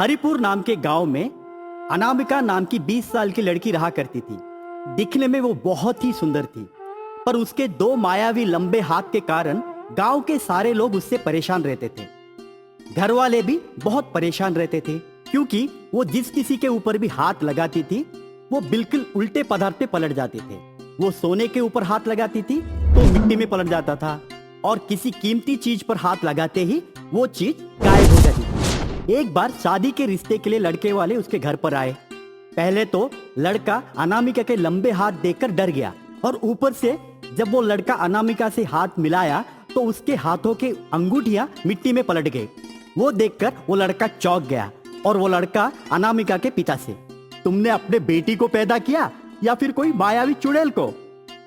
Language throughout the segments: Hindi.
हरिपुर नाम के गांव में अनामिका नाम की 20 साल की लड़की रहा करती थी। दिखने में वो बहुत ही सुंदर थी, पर उसके दो मायावी लंबे हाथ के कारण गांव के सारे लोग उससे परेशान रहते थे। घर वाले भी बहुत परेशान रहते थे, क्योंकि वो जिस किसी के ऊपर भी हाथ लगाती थी वो बिल्कुल उल्टे पदार्थ पे पलट जाते थे। वो सोने के ऊपर हाथ लगाती थी तो मिट्टी में पलट जाता था, और किसी कीमती चीज पर हाथ लगाते ही वो चीज गायब हो जाती थी। एक बार शादी के रिश्ते के लिए लड़के वाले उसके घर पर आए। पहले तो लड़का अनामिका के लंबे हाथ देखकर डर गया, और ऊपर से जब वो लड़का अनामिका से हाथ मिलाया तो उसके हाथों के अंगूठियां मिट्टी में पलट गए। वो देखकर वो लड़का चौंक गया, और वो लड़का अनामिका के पिता से, तुमने अपने बेटी को पैदा किया या फिर कोई मायावी चुड़ैल को?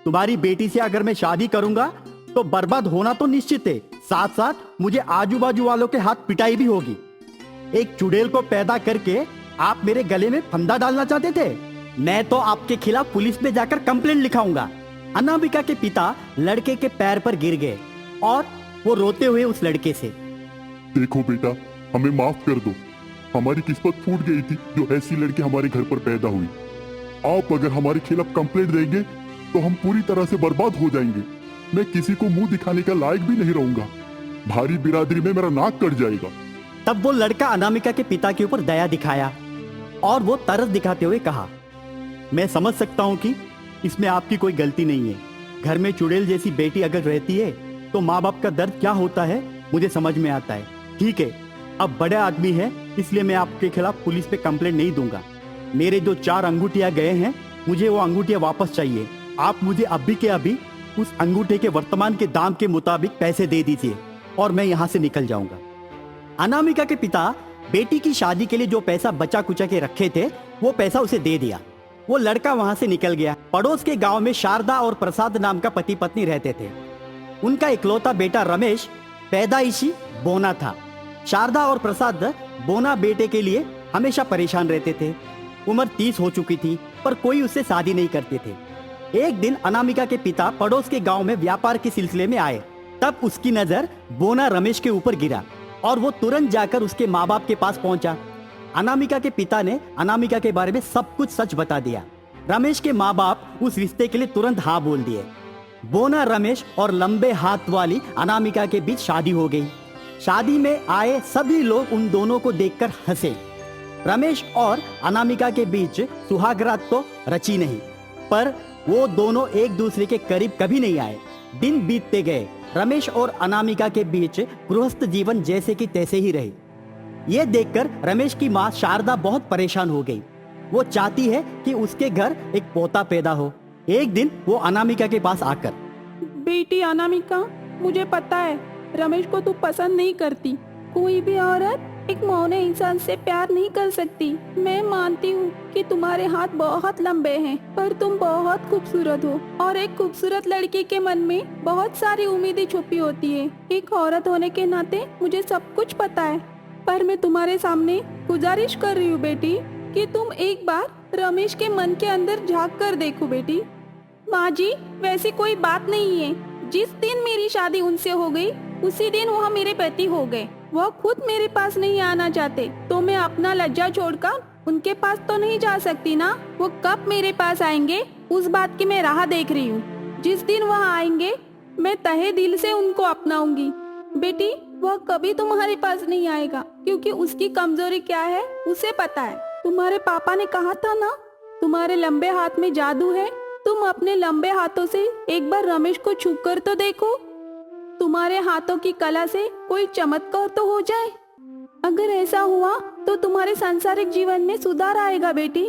तुम्हारी बेटी से अगर मैं शादी करूंगा तो बर्बाद होना तो निश्चित है, साथ साथ मुझे आजू बाजू वालों के हाथ पिटाई भी होगी। एक चुड़ैल को पैदा करके आप मेरे गले में फंदा डालना चाहते थे? मैं तो आपके खिलाफ पुलिस में जाकर कंप्लेंट लिखाऊंगा। अनामिका के पिता लड़के के पैर पर गिर गए और वो रोते हुए उस लड़के से, देखो बेटा, हमें माफ कर दो। हमारी किस्मत फूट गई थी जो ऐसी लड़की हमारे घर पर पैदा हुई। आप अगर हमारे खिलाफ कंप्लेंट देंगे तो हम पूरी तरह से बर्बाद हो जाएंगे। मैं किसी को मुंह दिखाने का लायक भी नहीं रहूंगा। भारी बिरादरी में मेरा नाक कट जाएगा। तब वो लड़का अनामिका के पिता के ऊपर दया दिखाया और वो तरस दिखाते हुए कहा, मैं समझ सकता हूँ कि इसमें आपकी कोई गलती नहीं है। घर में चुड़ैल जैसी बेटी अगर रहती है तो माँ बाप का दर्द क्या होता है मुझे समझ में आता है। ठीक है, अब बड़े आदमी है, इसलिए मैं आपके खिलाफ पुलिस पे कंप्लेंट नहीं दूंगा। मेरे जो 4 अंगूठियां गए हैं, मुझे वो अंगूठियां वापस चाहिए। आप मुझे अभी के अभी उस अंगूठे के वर्तमान के दाम के मुताबिक पैसे दे दीजिए और मैं यहाँ से निकल जाऊंगा। अनामिका के पिता बेटी की शादी के लिए जो पैसा बचा कुचा के रखे थे वो पैसा उसे दे दिया। वो लड़का वहां से निकल गया। पड़ोस के गांव में शारदा और प्रसाद नाम का पति पत्नी रहते थे। उनका इकलौता बेटा रमेश पैदाइशी बोना था। शारदा और प्रसाद बोना बेटे के लिए हमेशा परेशान रहते थे। उम्र 30 हो चुकी थी, पर कोई उससे शादी नहीं करते थे। एक दिन अनामिका के पिता पड़ोस के गांव में व्यापार के सिलसिले में आए। तब उसकी नजर बोना रमेश के ऊपर गिरा और वो तुरंत जाकर उसके माँ बाप के पास पहुंचा। अनामिका के पिता ने अनामिका के बारे में सब कुछ सच बता दिया। रमेश के माँ बाप उस रिश्ते के लिए तुरंत हाँ बोल दिए। बोना रमेश और लंबे हाथ वाली अनामिका के बीच शादी हो गई। शादी में आए सभी लोग उन दोनों को देखकर हंसे। रमेश और अनामिका के बीच सुहागरात तो रची नहीं, पर वो दोनों एक दूसरे के करीब कभी नहीं आए। दिन बीतते गए। रमेश और अनामिका के बीच गृहस्थ जीवन जैसे कि तैसे ही रहे। ये देखकर रमेश की माँ शारदा बहुत परेशान हो गई। वो चाहती है कि उसके घर एक पोता पैदा हो। एक दिन वो अनामिका के पास आकर, बेटी अनामिका, मुझे पता है रमेश को तू पसंद नहीं करती। कोई भी औरत एक मौने इंसान से प्यार नहीं कर सकती। मैं मानती हूँ कि तुम्हारे हाथ बहुत लंबे हैं, पर तुम बहुत खूबसूरत हो और एक खूबसूरत लड़की के मन में बहुत सारी उम्मीदें छुपी होती है। एक औरत होने के नाते मुझे सब कुछ पता है, पर मैं तुम्हारे सामने गुजारिश कर रही हूँ बेटी कि तुम एक बार रमेश के मन के अंदर झांक कर देखो। बेटी, माँ जी, वैसी कोई बात नहीं है। जिस दिन मेरी शादी उनसे हो गई उसी दिन वह मेरे पति हो गए। वह खुद मेरे पास नहीं आना चाहते, तो मैं अपना लज्जा छोड़कर उनके पास तो नहीं जा सकती ना। वो कब मेरे पास आएंगे उस बात की मैं राह देख रही हूँ। जिस दिन वह आएंगे मैं तहे दिल से उनको अपनाऊंगी। बेटी, वह कभी तुम्हारे पास नहीं आएगा, क्योंकि उसकी कमजोरी क्या है उसे पता है। तुम्हारे पापा ने कहा था ना, तुम्हारे लंबे हाथ में जादू है। तुम अपने लंबे हाथों से एक बार रमेश को छू कर तो देखो। तुम्हारे हाथों की कला से कोई चमत्कार तो हो जाए। अगर ऐसा हुआ तो तुम्हारे सांसारिक जीवन में सुधार आएगा। बेटी,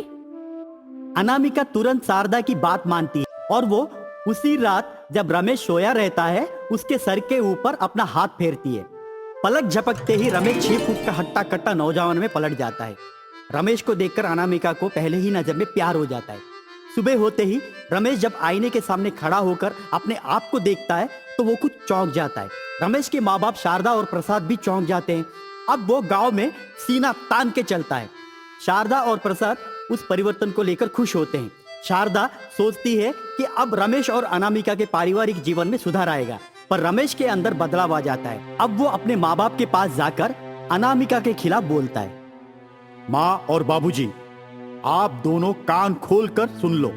अनामिका तुरंत शारदा की बात मानती है और वो उसी रात जब रमेश सोया रहता है उसके सर के ऊपर अपना हाथ फेरती है। पलक झपकते ही रमेश 6 फुट का हट्टा कट्टा नौजवान में पलट जाता है। रमेश को देखकर अनामिका को पहले ही नजर में प्यार हो जाता है। सुबह होते ही रमेश जब आईने के सामने खड़ा होकर अपने आप को देखता है तो वो कुछ चौंक जाता है। रमेश के माँ बाप शारदा और प्रसाद भी चौंक जाते हैं। अब वो गांव में सीना तान के चलता है। शारदा और प्रसाद उस परिवर्तन को लेकर खुश होते हैं। शारदा सोचती है कि अब रमेश और अनामिका के पारिवारिक जीवन में सुधार आएगा, पर रमेश के अंदर बदलाव आ जाता है। अब वो अपने माँ बाप के पास जाकर अनामिका के खिलाफ बोलता है। माँ और बाबूजी, आप दोनों कान खोल कर सुन लो।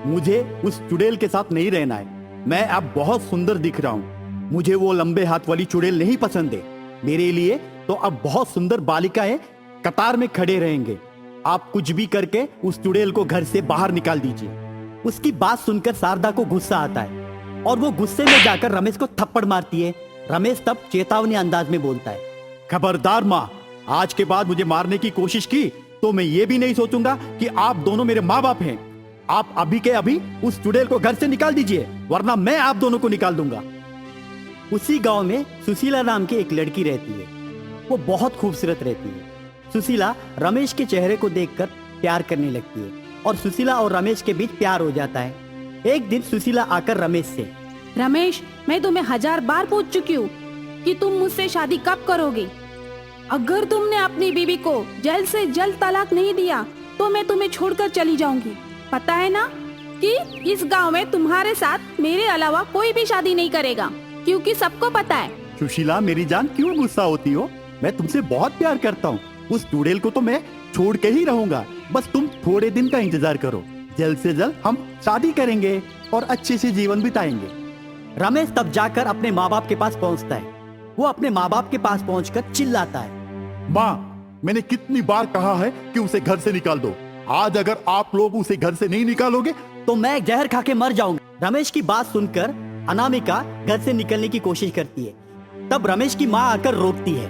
मुझे उस चुड़ैल के साथ नहीं रहना है। मैं अब बहुत सुंदर दिख रहा हूँ। मुझे वो लंबे हाथ वाली चुड़ैल नहीं पसंद है। मेरे लिए तो अब बहुत सुंदर बालिकाएं कतार में खड़े रहेंगे। आप कुछ भी करके उस चुड़ैल को घर से बाहर निकाल दीजिए। उसकी बात सुनकर शारदा को गुस्सा आता है और वो गुस्से में जाकर रमेश को थप्पड़ मारती है। रमेश तब चेतावनी अंदाज में बोलता है, खबरदार माँ, आज के बाद मुझे मारने की कोशिश की तो मैं ये भी नहीं सोचूंगा कि आप दोनों मेरे माँ बाप हैं। आप अभी के अभी उस चुड़ैल को घर से निकाल दीजिए, वरना मैं आप दोनों को निकाल दूंगा। उसी गांव में सुशीला नाम की एक लड़की रहती है। वो बहुत खूबसूरत रहती है। सुशीला रमेश के चेहरे को देखकर प्यार करने लगती है और सुशीला और रमेश के बीच प्यार हो जाता है। एक दिन सुशीला आकर रमेश से, रमेश, मैं तुम्हें 1000 बार पूछ चुकी हूँ कि तुम मुझसे शादी कब करोगे। अगर तुमने अपनी बीवी को जल्द से जल्द तलाक नहीं दिया तो मैं तुम्हें छोड़कर चली जाऊंगी। पता है ना कि इस गांव में तुम्हारे साथ मेरे अलावा कोई भी शादी नहीं करेगा, क्योंकि सबको पता है। सुशीला मेरी जान, क्यों गुस्सा होती हो? मैं तुमसे बहुत प्यार करता हूँ। उस चुड़ैल को तो मैं छोड़ के ही रहूंगा। बस तुम थोड़े दिन का इंतजार करो। जल्द से जल्द हम शादी करेंगे और अच्छे से जीवन बिताएंगे। रमेश तब जाकर अपने माँ बाप के पास पहुँचता है। वो अपने माँ बाप के पास पहुंचकर चिल्लाता है, माँ, मैंने कितनी बार कहा है कि उसे घर से निकाल दो। आज अगर आप लोग उसे घर से नहीं निकालोगे तो मैं जहर खा के मर जाऊंगा। रमेश की बात सुनकर अनामिका घर से निकलने की कोशिश करती है। तब रमेश की माँ आकर रोकती है,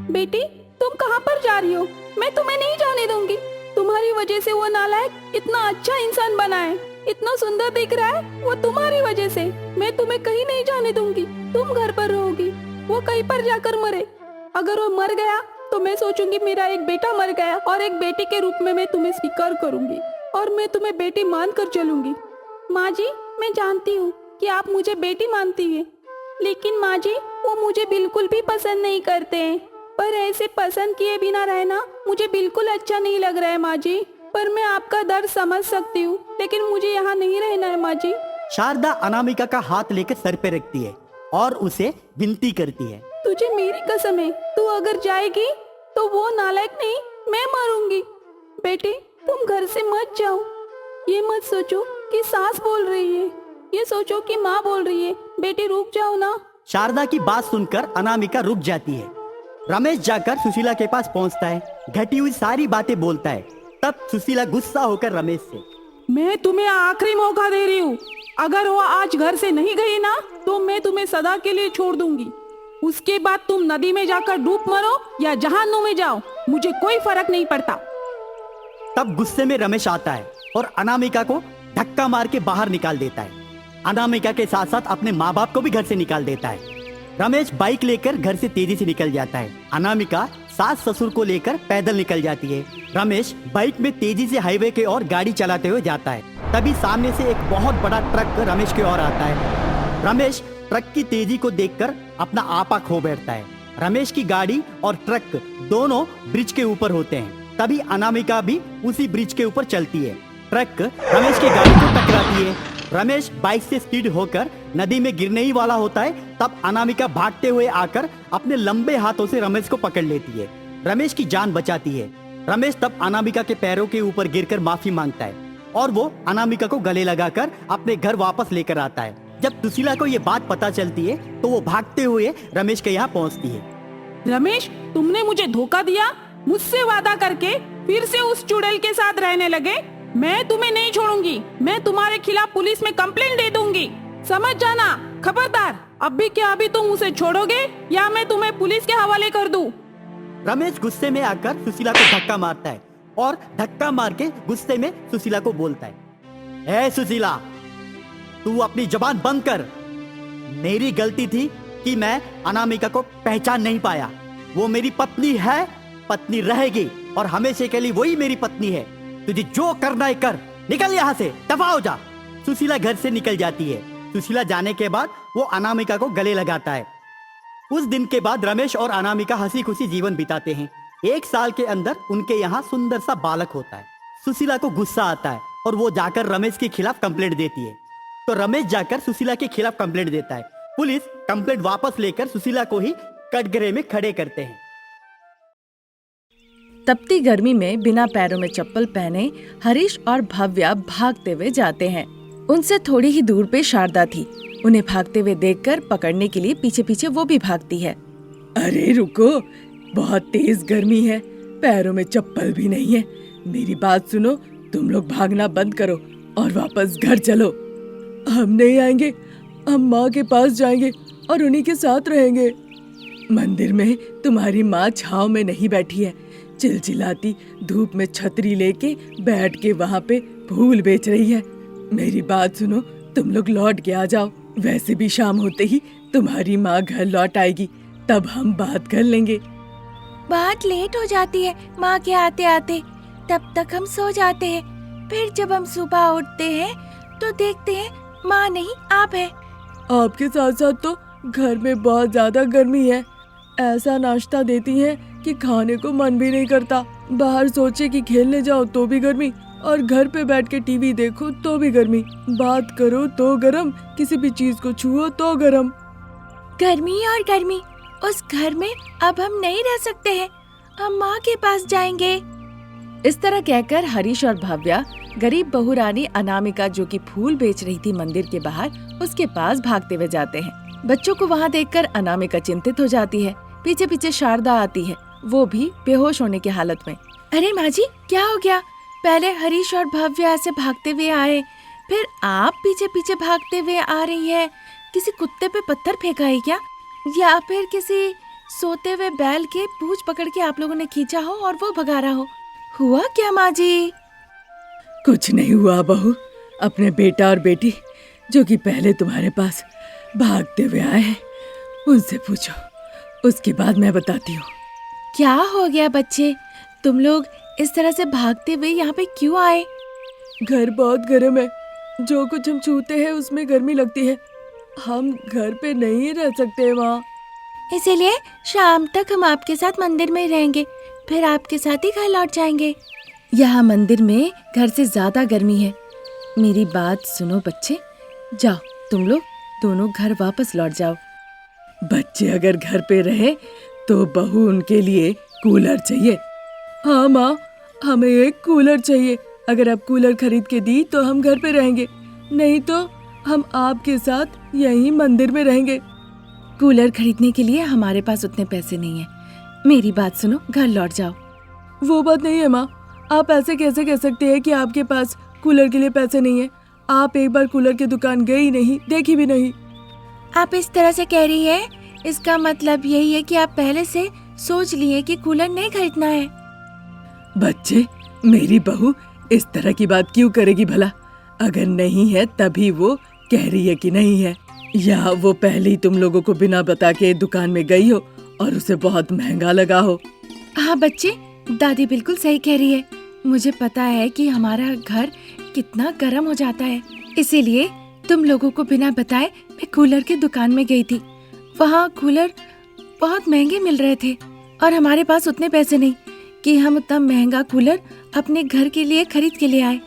बेटी, तुम कहाँ पर जा रही हो? मैं तुम्हें नहीं जाने दूंगी। तुम्हारी वजह से वो नालायक इतना अच्छा इंसान बना है, इतना सुंदर दिख रहा है, वो तुम्हारी वजह से। मैं तुम्हें कहीं नहीं जाने दूंगी। तुम घर पर रहोगी, वो कहीं पर जाकर मरे। अगर वो मर गया तो मैं सोचूंगी मेरा एक बेटा मर गया और एक बेटी के रूप में मैं तुम्हें स्वीकार करूंगी और मैं तुम्हें बेटी मानकर चलूंगी। माँ जी, मैं जानती हूँ कि आप मुझे बेटी मानती है, लेकिन माँ जी, वो मुझे बिल्कुल भी पसंद नहीं करते हैं। पर ऐसे पसंद किए बिना रहना मुझे बिल्कुल अच्छा नहीं लग रहा है माँ जी। पर मैं आपका दर्द समझ सकती हूँ, लेकिन मुझे यहाँ नहीं रहना है माँ जी। शारदा अनामिका का हाथ लेकर सर पे रखती है और उसे विनती करती है, तुझे मेरी कसम है, तू अगर जाएगी तो वो नालायक नहीं, मैं मरूंगी। बेटी, तुम घर से मत जाओ। ये मत सोचो कि सास बोल रही है, ये सोचो कि माँ बोल रही है। बेटी, रुक जाओ ना। शारदा की बात सुनकर अनामिका रुक जाती है। रमेश जाकर सुशीला के पास पहुंचता है, घटी हुई सारी बातें बोलता है। तब सुशीला गुस्सा होकर रमेश से, मैं तुम्हें आखिरी मौका दे रही हूँ। अगर वो आज घर से नहीं गई ना तो मैं तुम्हें सदा के लिए छोड़ दूंगी। उसके बाद तुम नदी में जाकर डूब मरो या जहान्नुम में जाओ, मुझे कोई फर्क नहीं पड़ता। तब गुस्से में रमेश आता है और अनामिका को धक्का मार के बाहर निकाल देता है। अनामिका के साथ साथ अपने माँ बाप को भी घर से निकाल देता है। रमेश बाइक लेकर घर से तेजी से निकल जाता है। अनामिका सास ससुर को लेकर पैदल निकल जाती है। रमेश बाइक में तेजी से हाईवे के ओर गाड़ी चलाते हुए जाता है। तभी सामने से एक बहुत बड़ा ट्रक रमेश की ओर आता है। रमेश ट्रक की तेजी को देखकर अपना आपा खो बैठता है। रमेश की गाड़ी और ट्रक दोनों ब्रिज के ऊपर होते हैं। तभी अनामिका भी उसी ब्रिज के ऊपर चलती है। ट्रक रमेश की गाड़ी को टकराती है। रमेश बाइक से स्पीड होकर नदी में गिरने ही वाला होता है। तब अनामिका भागते हुए आकर अपने लंबे हाथों से रमेश को पकड़ लेती है। रमेश की जान बचाती है। रमेश तब अनामिका के पैरों के ऊपर गिरकर माफी मांगता है और वो अनामिका को गले लगाकर अपने घर वापस लेकर आता है। जब सुशीला को ये बात पता चलती है तो वो भागते हुए रमेश के यहाँ पहुँचती है। रमेश, तुमने मुझे धोखा दिया। मुझसे वादा करके फिर से उस चुड़ैल के साथ रहने लगे। मैं तुम्हें नहीं छोड़ूंगी। मैं तुम्हारे खिलाफ पुलिस में कंप्लेंट दे दूंगी, समझ जाना। खबरदार, अभी क्या अभी तुम उसे छोड़ोगे या मैं तुम्हें पुलिस के हवाले कर दूं। रमेश गुस्से में आकर सुशीला को धक्का मारता है और धक्का मार के गुस्से में सुशीला को बोलता है, ए सुशीला, तू अपनी जबान बंद कर। मेरी गलती थी कि मैं अनामिका को पहचान नहीं पाया। वो मेरी पत्नी है, पत्नी रहेगी और हमेशा के लिए वही मेरी पत्नी है। तुझे जो करना है कर, निकल यहाँ से, दफा हो जा। सुशीला घर से निकल जाती है। सुशीला जाने के बाद वो अनामिका को गले लगाता है। उस दिन के बाद रमेश और अनामिका हंसी खुशी जीवन बिताते हैं। 1 साल के अंदर उनके यहाँ सुंदर सा बालक होता है। सुशीला को गुस्सा आता है और वो जाकर रमेश के खिलाफ कंप्लेंट देती है। तो रमेश जाकर सुशीला के खिलाफ कंप्लेंट देता है। पुलिस कंप्लेंट वापस लेकर सुशीला को ही कटघरे में खड़े करते हैं। तपती गर्मी में बिना पैरों में चप्पल पहने हरीश और भव्या भागते हुए जाते हैं। उनसे थोड़ी ही दूर पे शारदा थी। उन्हें भागते हुए देखकर पकड़ने के लिए पीछे पीछे वो भी भागती है। अरे रुको, बहुत तेज गर्मी है, पैरों में चप्पल भी नहीं है। मेरी बात सुनो, तुम लोग भागना बंद करो और वापस घर चलो। हम नहीं आएंगे, हम माँ के पास जाएंगे और उन्हीं के साथ रहेंगे। मंदिर में तुम्हारी माँ छाव में नहीं बैठी है, चिलचिलाती धूप में छतरी लेके बैठ के वहाँ पे फूल बेच रही है। मेरी बात सुनो, तुम लोग लौट के आ जाओ। वैसे भी शाम होते ही तुम्हारी माँ घर लौट आएगी, तब हम बात कर लेंगे। बहुत लेट हो जाती है माँ के आते आते, तब तक हम सो जाते हैं। फिर जब हम सुबह उठते हैं तो देखते हैं माँ नहीं, आप है। आपके साथ साथ तो घर में बहुत ज्यादा गर्मी है। ऐसा नाश्ता देती हैं कि खाने को मन भी नहीं करता। बाहर सोचे कि खेलने जाओ तो भी गर्मी, और घर पे बैठ के टीवी देखो तो भी गर्मी। बात करो तो गरम, किसी भी चीज को छुओ तो गरम। गर्मी और गर्मी, उस घर में अब हम नहीं रह सकते हैं, हम माँ के पास जाएंगे। इस तरह कहकर हरीश और भव्या गरीब बहू रानी अनामिका, जो कि फूल बेच रही थी मंदिर के बाहर, उसके पास भागते हुए जाते हैं। बच्चों को वहाँ देखकर अनामिका चिंतित हो जाती है। पीछे पीछे शारदा आती है, वो भी बेहोश होने की हालत में। अरे माँ जी, क्या हो गया? पहले हरीश और भव्या ऐसे भागते हुए आए, फिर आप पीछे पीछे भागते हुए आ रही है। किसी कुत्ते पे पत्थर फेंका है क्या? या फिर किसी सोते हुए बैल के पूंछ पकड़ के आप लोगों ने खींचा हो और वो भगा रहा हो? हुआ क्या माँ जी? कुछ नहीं हुआ बहू। अपने बेटा और बेटी जो कि पहले तुम्हारे पास भागते हुए आए हैं, उनसे पूछो, उसके बाद मैं बताती हूँ। क्या हो गया बच्चे, तुम लोग इस तरह से भागते हुए यहाँ पे क्यों आए? घर बहुत गर्म है, जो कुछ हम छूते हैं उसमें गर्मी लगती है। हम घर पे नहीं रह सकते माँ। इसीलिए शाम तक हम आपके साथ मंदिर में रहेंगे, फिर आपके साथ ही घर लौट जाएंगे। यहाँ मंदिर में घर से ज्यादा गर्मी है। मेरी बात सुनो बच्चे, जाओ तुम लोग दोनों घर वापस लौट जाओ। बच्चे अगर घर पे रहे तो बहू उनके लिए कूलर चाहिए। हाँ माँ, हमें एक कूलर चाहिए। अगर आप कूलर खरीद के दी तो हम घर पे रहेंगे, नहीं तो हम आपके साथ यहीं मंदिर में रहेंगे। कूलर खरीदने के लिए हमारे पास उतने पैसे नहीं है। मेरी बात सुनो, घर लौट जाओ। वो बात नहीं है माँ, आप ऐसे कैसे कह सकते हैं कि आपके पास कूलर के लिए पैसे नहीं है? आप एक बार कूलर की दुकान गई नहीं, देखी भी नहीं। आप इस तरह से कह रही है, इसका मतलब यही है कि आप पहले से सोच लिए कि कूलर नहीं खरीदना है। बच्चे, मेरी बहू इस तरह की बात क्यों करेगी भला? अगर नहीं है तभी वो कह रही है कि नहीं है, या वो पहले ही तुम लोगों को बिना बता के दुकान में गई हो और उसे बहुत महंगा लगा हो। हाँ बच्चे, दादी बिल्कुल सही कह रही है। मुझे पता है कि हमारा घर कितना गर्म हो जाता है, इसीलिए तुम लोगों को बिना बताए मैं कूलर की दुकान में गई थी। वहाँ कूलर बहुत महंगे मिल रहे थे और हमारे पास उतने पैसे नहीं कि हम उतना महंगा कूलर अपने घर के लिए खरीद के ले आए।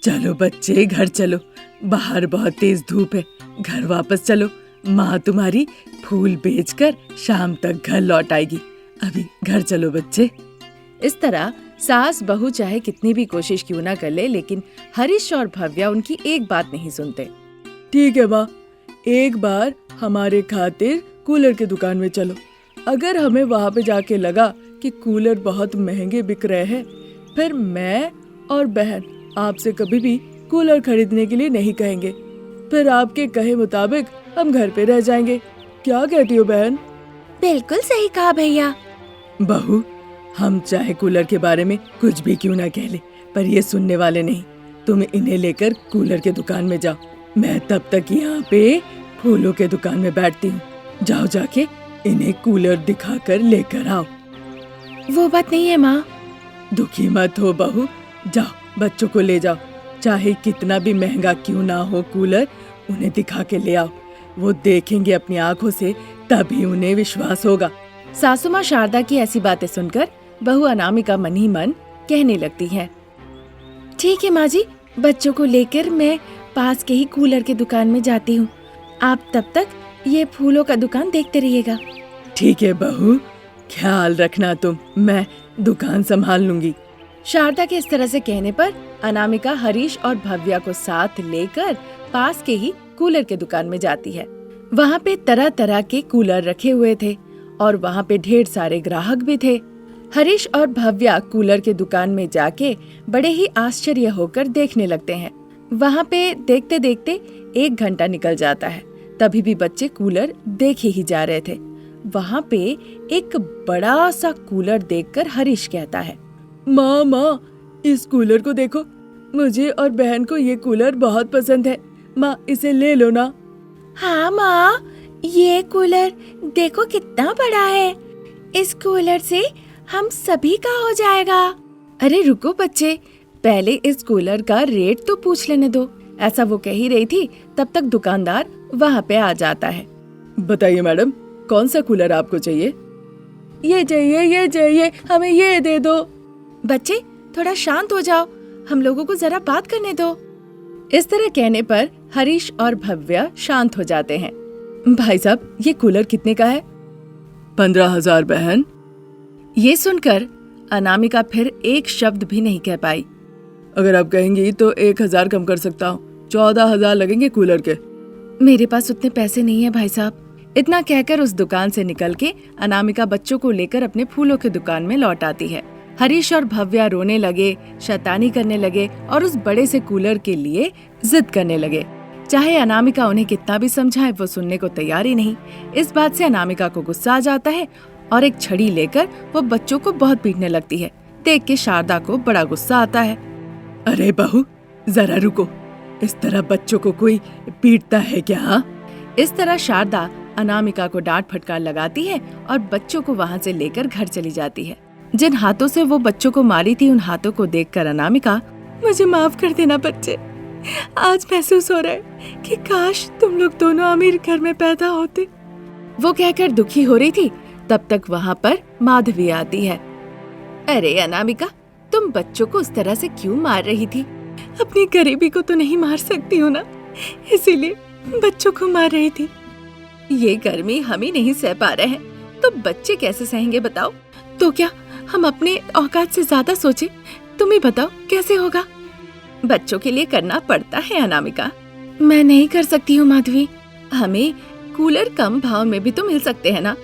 चलो बच्चे, घर चलो, बाहर बहुत तेज धूप है। घर वापस चलो, माँ तुम्हारी फूल बेचकर शाम तक घर लौट आएगी। अभी घर चलो बच्चे। इस तरह सास बहू चाहे कितनी भी कोशिश क्यों ना कर ले, लेकिन हरीश और भव्या उनकी एक बात नहीं सुनते। ठीक है माँ, एक बार हमारे खातिर कूलर की दुकान में चलो। अगर हमें वहाँ पे जाके लगा कि कूलर बहुत महंगे बिक रहे हैं, फिर मैं और बहन आपसे कभी भी कूलर खरीदने के लिए नहीं कहेंगे। फिर आपके कहे मुताबिक हम घर पे रह जाएंगे। क्या कहती हो बहन? बिल्कुल सही कहा भैया। बहू, हम चाहे कूलर के बारे में कुछ भी क्यों ना कह ले, पर ये सुनने वाले नहीं। तुम इन्हें लेकर कूलर के दुकान में जाओ, मैं तब तक यहाँ पे फूलों के दुकान में बैठती हूँ। जाओ, जाके इन्हें कूलर दिखाकर लेकर आओ। वो बात नहीं है माँ। दुखी मत हो बहू, जाओ बच्चों को ले जाओ। चाहे कितना भी महंगा क्यों ना हो कूलर, उन्हें दिखा के ले आओ। वो देखेंगे अपनी आंखों से, तभी उन्हें विश्वास होगा। सासू माँ शारदा की ऐसी बातें सुनकर बहू अनामिका मन ही मन कहने लगती है, ठीक है माँ जी, बच्चों को लेकर मैं पास के ही कूलर की दुकान में जाती हूँ। आप तब तक ये फूलों का दुकान देखते रहिएगा। ठीक है बहू, ख्याल रखना तुम, मैं दुकान संभाल लूंगी। शारदा के इस तरह से कहने पर अनामिका हरीश और भव्या को साथ लेकर पास के ही कूलर के दुकान में जाती है। वहाँ पे तरह तरह के कूलर रखे हुए थे और वहाँ पे ढेर सारे ग्राहक भी थे। हरीश और भव्या कूलर के दुकान में जाके बड़े ही आश्चर्य होकर देखने लगते हैं। वहाँ पे देखते देखते 1 घंटा निकल जाता है। तभी भी बच्चे कूलर देखे ही जा रहे थे। वहाँ पे एक बड़ा सा कूलर देखकर हरीश कहता है, माँ इस कूलर को देखो, मुझे और बहन को ये कूलर बहुत पसंद है। माँ इसे ले लो ना। हाँ माँ, ये कूलर देखो कितना बड़ा है। इस कूलर से हम सभी का हो जाएगा। अरे रुको बच्चे, पहले इस कूलर का रेट तो पूछ लेने दो। ऐसा वो कह ही रही थी, तब तक दुकानदार वहाँ पे आ जाता है। बताइए मैडम, कौन सा कूलर आपको चाहिए? ये चाहिए, हमें ये दे दो। बच्चे थोड़ा शांत हो जाओ, हम लोगों को जरा बात करने दो। इस तरह कहने पर हरीश और भव्या शांत हो जाते हैं। भाई साहब, ये कूलर कितने का है? 15,000 बहन। ये सुनकर अनामिका फिर एक शब्द भी नहीं कह पाई। अगर आप कहेंगी तो 1,000 कम कर सकता हूँ, 14,000 लगेंगे कूलर के। मेरे पास उतने पैसे नहीं है भाई साहब। इतना कहकर उस दुकान से निकल के अनामिका बच्चों को लेकर अपने फूलों की दुकान में लौट आती है। हरीश और भव्या रोने लगे, शैतानी करने लगे और उस बड़े से कूलर के लिए जिद करने लगे। चाहे अनामिका उन्हें कितना भी समझाए, वो सुनने को तैयार ही नहीं। इस बात से अनामिका को गुस्सा आ जाता है और एक छड़ी लेकर वो बच्चों को बहुत पीटने लगती है। देख के शारदा को बड़ा गुस्सा आता है। अरे बहू, जरा रुको, इस तरह बच्चों को कोई पीटता है क्या? इस तरह शारदा अनामिका को डांट फटकार लगाती है और बच्चों को वहाँ से लेकर घर चली जाती है। जिन हाथों से वो बच्चों को मारी थी, उन हाथों को देखकर अनामिका, मुझे माफ कर देना बच्चे, आज महसूस हो रहा है कि काश तुम लोग दोनों अमीर घर में पैदा होते। वो कहकर दुखी हो रही थी, तब तक वहाँ पर माधवी आती है। अरे अनामिका, तुम बच्चों को उस तरह से क्यों मार रही थी? अपनी गरीबी को तो नहीं मार सकती हो ना, इसीलिए बच्चों को मार रही थी। ये गर्मी हम ही नहीं सह पा रहे हैं, तो बच्चे कैसे सहेंगे बताओ? तो क्या हम अपने औकात से ज्यादा सोचे? तुम ही बताओ कैसे होगा? बच्चों के लिए करना पड़ता है अनामिका। मैं नहीं कर सकती हूँ माधवी। हमें कूलर कम भाव में भी तो मिल सकते हैं ना।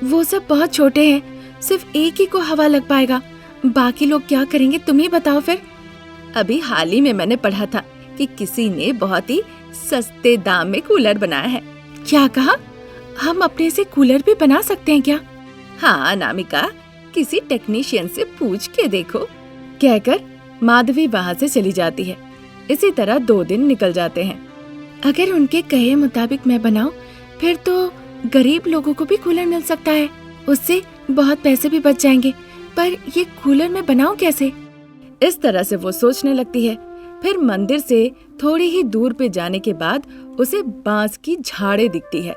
वो सब बहुत छोटे हैं, सिर्फ एक ही को हवा लग पाएगा। बाकी लोग क्या करेंगे तुम ही बताओ फिर। अभी हाल ही में मैंने पढ़ा था कि किसी ने बहुत ही सस्ते दाम में कूलर बनाया है। क्या कहा? हम अपने से कूलर भी बना सकते हैं क्या? हाँ अनामिका, किसी टेक्नीशियन से पूछ के देखो। कहकर माधवी वहाँ से चली जाती है। इसी तरह 2 दिन निकल जाते हैं। अगर उनके कहे मुताबिक मैं बनाऊं, फिर तो गरीब लोगों को भी कूलर मिल सकता है। उससे बहुत पैसे भी बच जाएंगे। पर ये कूलर मैं बनाऊं कैसे? इस तरह से वो सोचने लगती है। फिर मंदिर से थोड़ी ही दूर पे जाने के बाद उसे बांस की झाड़ें दिखती है।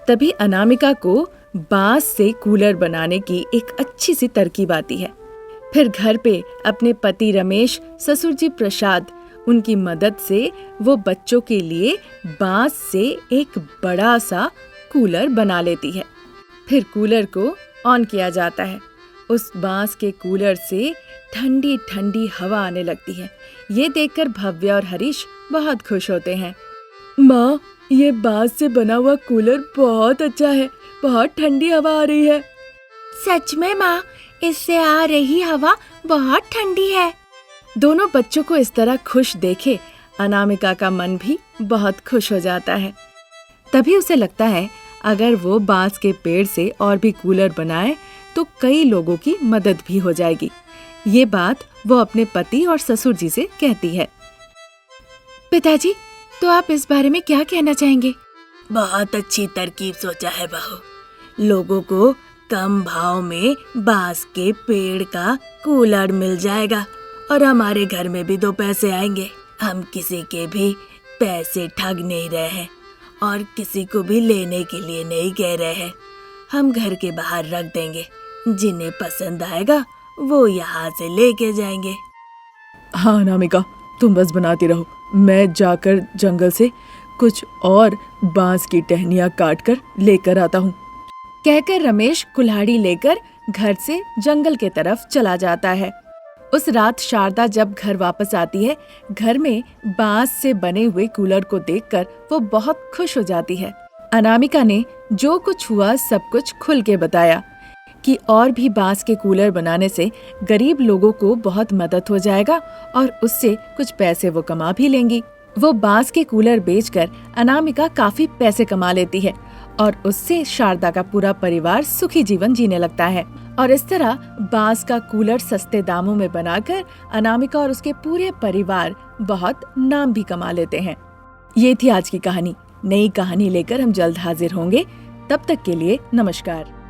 तभी अनामिका को बांस से कूलर बनाने की एक अच्छी सी तरकीब आती है। फिर घर पे अपने पति रमेश, ससुर जी प्रसाद, उनकी मदद से वो बच्चों के लिए बांस से एक बड़ा सा कूलर बना लेती है। फिर कूलर को ऑन किया जाता है। उस बांस के कूलर से ठंडी ठंडी हवा आने लगती है। ये देखकर भव्या और हरीश बहुत खुश होते हैं। माँ, ये बांस से बना हुआ कूलर बहुत अच्छा है, बहुत ठंडी हवा आ रही है। सच में माँ, इससे आ रही हवा बहुत ठंडी है। दोनों बच्चों को इस तरह खुश देखे अनामिका का मन भी बहुत खुश हो जाता है। तभी उसे लगता है अगर वो बांस के पेड़ से और भी कूलर बनाए तो कई लोगों की मदद भी हो जाएगी। ये बात वो अपने पति और ससुर जी से कहती है। पिताजी, तो आप इस बारे में क्या कहना चाहेंगे? बहुत अच्छी तरकीब सोचा है बहू। लोगों को कम भाव में बांस के पेड़ का कूलर मिल जाएगा और हमारे घर में भी 2 पैसे आएंगे। हम किसी के भी पैसे ठग नहीं रहे हैं और किसी को भी लेने के लिए नहीं कह रहे हैं। हम घर के बाहर रख देंगे, जिन्हें पसंद आएगा वो यहाँ से लेके जाएंगे। हाँ अनामिका, तुम बस बनाती रहो, मैं जाकर जंगल से कुछ और बांस की टहनियाँ काट कर लेकर आता हूँ। कहकर रमेश कुल्हाड़ी लेकर घर से जंगल के तरफ चला जाता है। उस रात शारदा जब घर वापस आती है, घर में बांस से बने हुए कूलर को देखकर वो बहुत खुश हो जाती है। अनामिका ने जो कुछ हुआ सब कुछ खुल के बताया कि और भी बांस के कूलर बनाने से गरीब लोगों को बहुत मदद हो जाएगा और उससे कुछ पैसे वो कमा भी लेंगी। वो बांस के कूलर बेचकर अनामिका काफी पैसे कमा लेती है और उससे शारदा का पूरा परिवार सुखी जीवन जीने लगता है। और इस तरह बांस का कूलर सस्ते दामों में बनाकर अनामिका और उसके पूरे परिवार बहुत नाम भी कमा लेते हैं। ये थी आज की कहानी। नई कहानी लेकर हम जल्द हाजिर होंगे। तब तक के लिए नमस्कार।